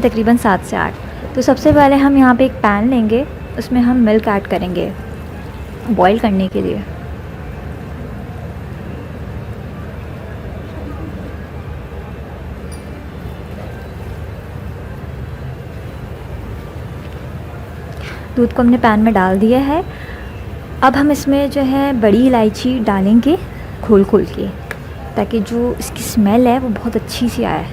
तकरीबन 7 से 8। तो सबसे पहले हम यहाँ पे एक पैन लेंगे, उसमें हम मिल्क ऐड करेंगे बॉईल करने के लिए। दूध को हमने पैन में डाल दिया है। अब हम इसमें जो है बड़ी इलायची डालेंगे खोल के, ताकि जो इसकी स्मेल है वो बहुत अच्छी सी आए।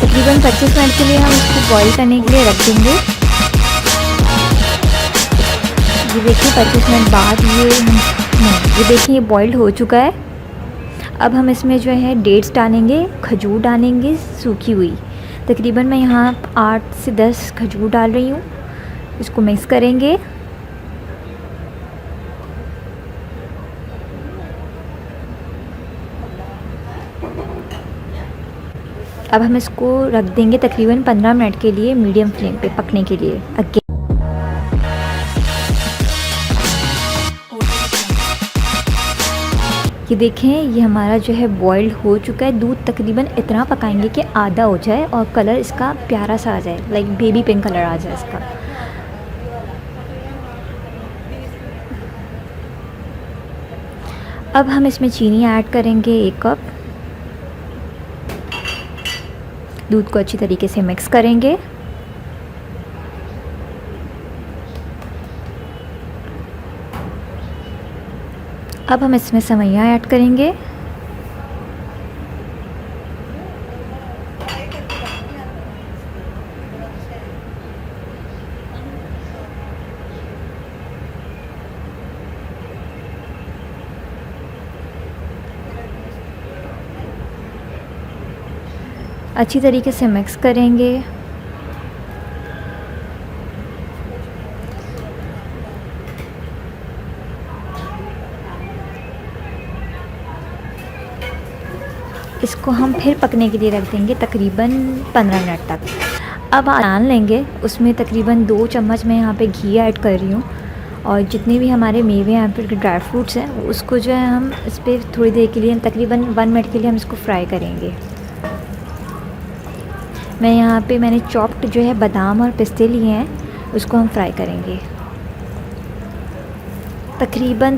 तकरीबन 25 मिनट के लिए हम इसको बॉईल करने के लिए रख देंगे। ये देखिए 25 मिनट बाद ये देखिए ये बॉइल्ड हो चुका है। अब हम इसमें जो है डेट्स डालेंगे, खजूर डालेंगे सूखी हुई। तकरीबन मैं यहाँ 8 से 10 खजूर डाल रही हूँ। इसको मिक्स करेंगे। अब हम इसको रख देंगे तकरीबन 15 मिनट के लिए मीडियम फ्लेम पे पकने के लिए। ये देखें ये हमारा जो है बॉइल्ड हो चुका है। दूध तकरीबन इतना पकाएंगे कि आधा हो जाए और कलर इसका प्यारा सा आ जाए, लाइक बेबी पिंक कलर आ जाए इसका। अब हम इसमें चीनी ऐड करेंगे 1 कप। दूध को अच्छी तरीके से मिक्स करेंगे। अब हम इसमें सेवइयाँ ऐड करेंगे। अच्छी तरीके से मिक्स करेंगे। इसको हम फिर पकने के लिए रख देंगे तकरीबन 15 मिनट तक। अब नान लेंगे, उसमें तकरीबन 2 चम्मच मैं यहाँ पे घी ऐड कर रही हूँ, और जितने भी हमारे मेवे हैं फिर ड्राई फ्रूट्स हैं उसको जो है हम इस पर थोड़ी देर के लिए तकरीबन 1 मिनट के लिए हम इसको फ्राई करेंगे। मैंने चॉप्ड जो है बादाम और पिस्ते लिए हैं, उसको हम फ्राई करेंगे तकरीबन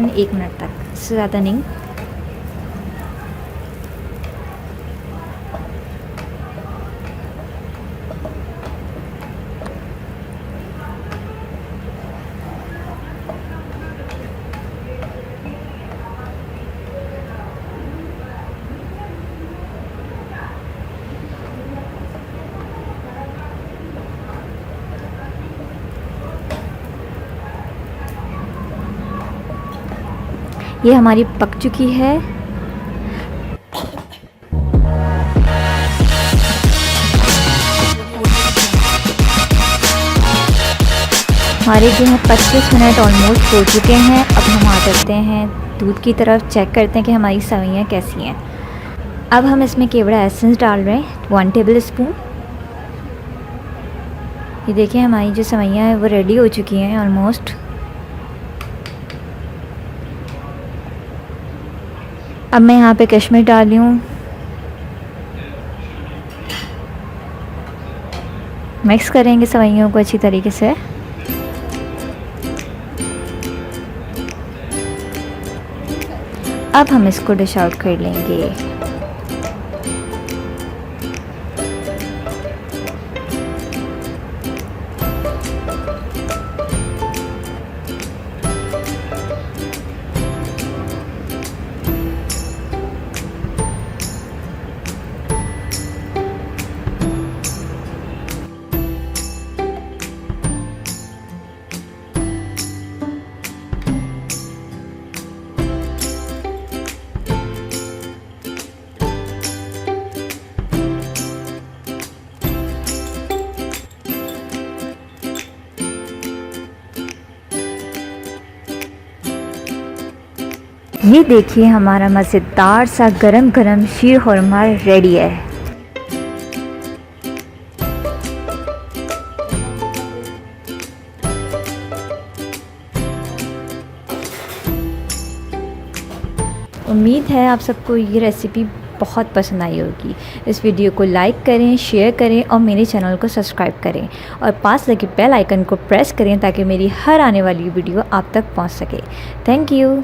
1 मिनट तक, इससे ज़्यादा नहीं। ये हमारी पक चुकी है। हमारे जो है 25 मिनट ऑलमोस्ट हो चुके हैं। अब हम आ जाते हैं दूध की तरफ, चेक करते हैं कि हमारी सेवइयाँ कैसी हैं। अब हम इसमें केवड़ा एसेंस डाल रहे हैं 1 टेबल स्पून। ये देखिए हमारी जो सेवइयाँ हैं वो रेडी हो चुकी हैं ऑलमोस्ट। अब मैं यहाँ पे कश्मीर डाल रही हूँ। मिक्स करेंगे सेवइयों को अच्छी तरीके से। अब हम इसको डिश आउट कर लेंगे। ये देखिए हमारा मज़ेदार सा गरम गरम शीर खुरमा रेडी है। उम्मीद है आप सबको ये रेसिपी बहुत पसंद आई होगी। इस वीडियो को लाइक करें, शेयर करें और मेरे चैनल को सब्सक्राइब करें और पास लगे बेल आइकन को प्रेस करें ताकि मेरी हर आने वाली वीडियो आप तक पहुंच सके। Thank you.